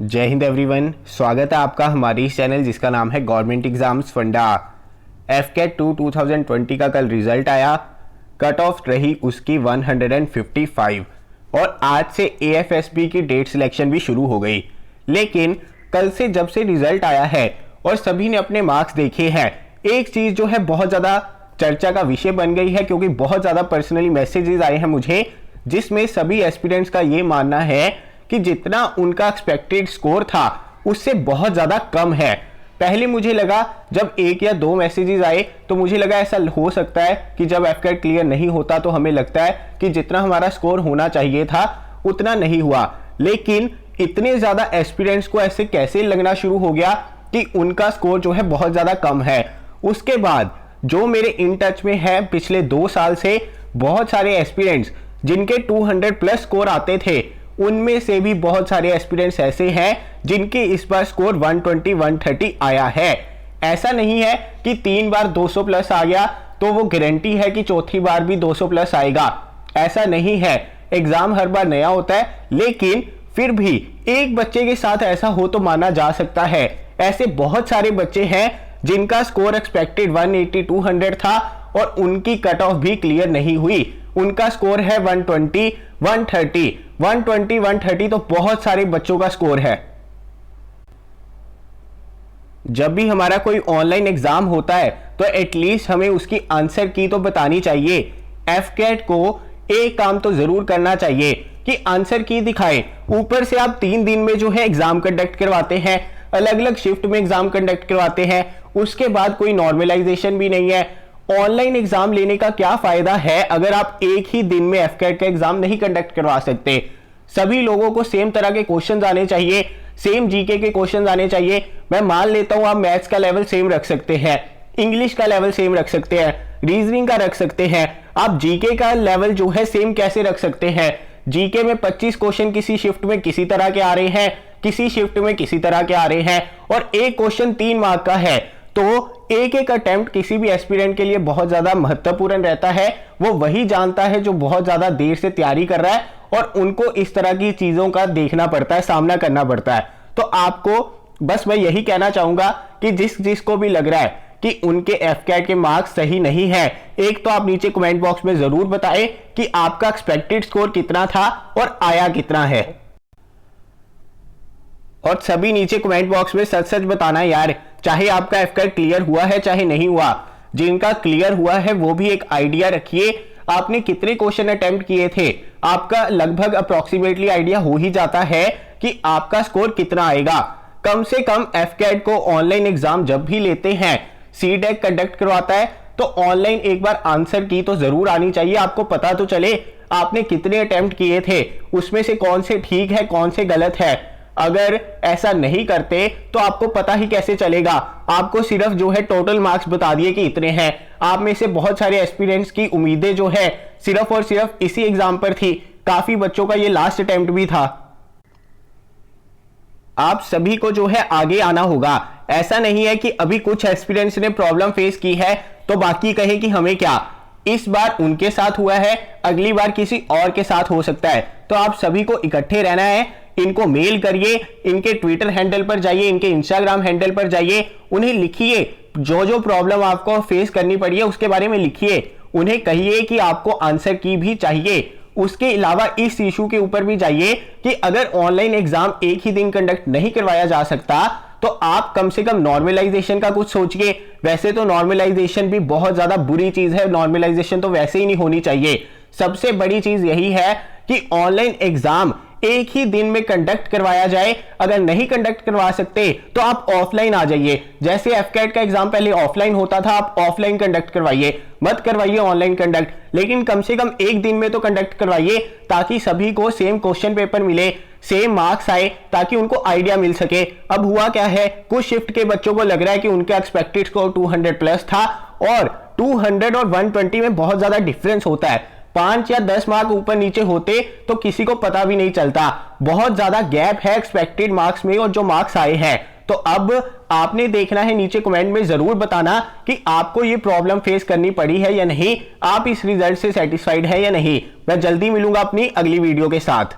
जय हिंद एवरीवन, स्वागत है आपका हमारी इस चैनल जिसका नाम है गवर्नमेंट एग्जाम्स फंडा। एफकेट 2 2020 का कल रिजल्ट आया, कट ऑफ रही उसकी 155 और आज से एएफएसबी की डेट सिलेक्शन भी शुरू हो गई। लेकिन कल से जब से रिजल्ट आया है और सभी ने अपने मार्क्स देखे हैं, एक चीज जो है बहुत ज्यादा चर्चा का विषय बन गई है, क्योंकि बहुत ज्यादा पर्सनली मैसेजेस आए हैं मुझे, जिसमें सभी एस्पिरेंट्स का ये मानना है कि जितना उनका एक्सपेक्टेड स्कोर था उससे बहुत ज्यादा कम है। पहले मुझे लगा, जब एक या दो मैसेजेस आए तो मुझे लगा ऐसा हो सकता है कि जब एफकेट क्लियर नहीं होता तो हमें लगता है कि जितना हमारा स्कोर होना चाहिए था उतना नहीं हुआ। लेकिन इतने ज्यादा एस्पिरेंट्स को ऐसे कैसे लगना शुरू हो गया कि उनका स्कोर जो है बहुत ज्यादा कम है। उसके बाद जो मेरे इन टच में है पिछले 2 साल से, बहुत सारे एस्पिरेंट्स जिनके 200 प्लस स्कोर आते थे, उनमें से भी बहुत सारे एस्पिरेंट्स ऐसे हैं जिनके इस बार स्कोर 120 130 आया है। ऐसा नहीं है कि 3 बार 200 प्लस आ गया तो वो गारंटी है कि चौथी बार भी 200 प्लस आएगा, ऐसा नहीं है। एग्जाम हर बार नया होता है, लेकिन फिर भी एक बच्चे के साथ ऐसा हो तो माना जा सकता है। ऐसे बहुत सारे बच्चे हैं जिनका स्कोर एक्सपेक्टेड 180 200 था और उनकी कट ऑफ भी क्लियर नहीं हुई। उनका स्कोर है 120 130 120 130, तो बहुत सारे बच्चों का स्कोर है। जब भी हमारा कोई ऑनलाइन एग्जाम होता है तो एटलीस्ट हमें उसकी आंसर की तो बतानी चाहिए। एफकेट को एक काम तो जरूर करना चाहिए कि आंसर की दिखाएं। ऊपर से आप 3 दिन में जो है एग्जाम कंडक्ट करवाते हैं, अलग अलग शिफ्ट में एग्जाम कंडक्ट करवाते हैं, उसके बाद कोई नॉर्मलाइजेशन भी नहीं है। ऑनलाइन एग्जाम लेने का क्या फायदा है अगर आप एक ही दिन में एफकेट का एग्जाम नहीं कंडक्ट करवा सकते। सभी लोगों को सेम तरह के क्वेश्चंस आने चाहिए, सेम जीके के क्वेश्चंस आने चाहिए। मैं मान लेता हूं आप मैथ्स का लेवल सेम रख सकते हैं, इंग्लिश का लेवल सेम रख सकते हैं, रीजनिंग का रख सकते हैं, आप जीके का लेवल जो है सेम कैसे रख सकते हैं। जीके में 25 क्वेश्चन किसी शिफ्ट में किसी तरह के आ रहे हैं, किसी शिफ्ट में किसी तरह के आ रहे हैं, और एक क्वेश्चन 3 मार्क का है, तो एक एक अटेम्प्ट किसी भी एस्पिरेंट के लिए बहुत ज्यादा महत्वपूर्ण रहता है। वो वही जानता है जो बहुत ज्यादा देर से तैयारी कर रहा है, और उनको इस तरह की चीजों का देखना पड़ता है, सामना करना पड़ता है। तो आपको बस मैं यही कहना चाहूंगा कि जिसको भी लग रहा है कि उनके एफकेट के मार्क्स सही नहीं है, एक तो आप नीचे कमेंट बॉक्स में जरूर बताएं कि आपका एक्सपेक्टेड स्कोर कितना था और आया कितना है। और सभी नीचे कमेंट बॉक्स में सच सच बताना यार, चाहे आपका एफकेट क्लियर हुआ है चाहे नहीं हुआ। जिनका क्लियर हुआ है वो भी एक आइडिया रखिए, आपने कितने क्वेश्चन अटेम्प्ट किए थे, आपका लगभग अप्रोक्सीमेटली आइडिया हो ही जाता है कि आपका स्कोर कितना आएगा। कम से कम एफकेट को ऑनलाइन एग्जाम जब भी लेते हैं, सीडेक कंडक्ट करवाता है, तो ऑनलाइन एक बार आंसर की तो जरूर आनी चाहिए। आपको पता तो चले आपने कितने अटेम्प्ट किए थे, उसमें से कौन से ठीक है कौन से गलत है। अगर ऐसा नहीं करते तो आपको पता ही कैसे चलेगा। आपको सिर्फ जो है टोटल मार्क्स बता दिए कि इतने हैं। आप में से बहुत सारे एस्पिरेंट्स की उम्मीदें जो है सिर्फ और सिर्फ इसी एग्जाम पर थी। काफी बच्चों का ये लास्ट अटेम्प्ट भी था। आप सभी को जो है आगे आना होगा। ऐसा नहीं है कि अभी कुछ एस्पिरेंट्स ने प्रॉब्लम फेस की है तो बाकी कहे कि हमें क्या। इस बार उनके साथ हुआ है, अगली बार किसी और के साथ हो सकता है। तो आप सभी को इकट्ठे रहना है। इनको मेल करिए, इनके ट्विटर हैंडल पर जाइए, इनके इंस्टाग्राम हैंडल पर जाइए, उन्हें लिखिए जो जो प्रॉब्लम आपको फेस करनी पड़ी है उसके बारे में लिखिए। उन्हें कहिए कि आपको आंसर की भी चाहिए। उसके अलावा इस इशू के ऊपर भी जाइए कि अगर ऑनलाइन एग्जाम एक ही दिन कंडक्ट नहीं करवाया जा सकता तो आप कम से कम नॉर्मलाइजेशन का कुछ सोचिए। वैसे तो नॉर्मलाइजेशन भी बहुत ज्यादा बुरी चीज है, नॉर्मलाइजेशन तो वैसे ही नहीं होनी चाहिए। सबसे बड़ी चीज यही है कि ऑनलाइन एग्जाम एक ही दिन में कंडक्ट करवाया जाए। अगर नहीं कंडक्ट करवा सकते तो आप ऑफलाइन आ जाइए। जैसे एफकेट का एग्जाम पहले ऑफलाइन होता था, आप ऑफलाइन कंडक्ट करवाइए, मत करवाइए ऑनलाइन कंडक्ट। लेकिन कम से कम एक दिन में तो कंडक्ट करवाइए ताकि सभी को सेम क्वेश्चन पेपर मिले, सेम मार्क्स आए, ताकि उनको आइडिया मिल सके। अब हुआ क्या है, कुछ शिफ्ट के बच्चों को लग रहा है कि उनका एक्सपेक्टेड स्कोर 200 प्लस था, और 200 और 120 में बहुत ज्यादा डिफरेंस होता है। 5 या 10 मार्क ऊपर नीचे होते तो किसी को पता भी नहीं चलता। बहुत ज्यादा गैप है एक्सपेक्टेड मार्क्स में और जो मार्क्स आए हैं। तो अब आपने देखना है, नीचे कमेंट में जरूर बताना कि आपको ये प्रॉब्लम फेस करनी पड़ी है या नहीं, आप इस रिजल्ट से सेटिस्फाइड है या नहीं। मैं जल्दी मिलूंगा अपनी अगली वीडियो के साथ।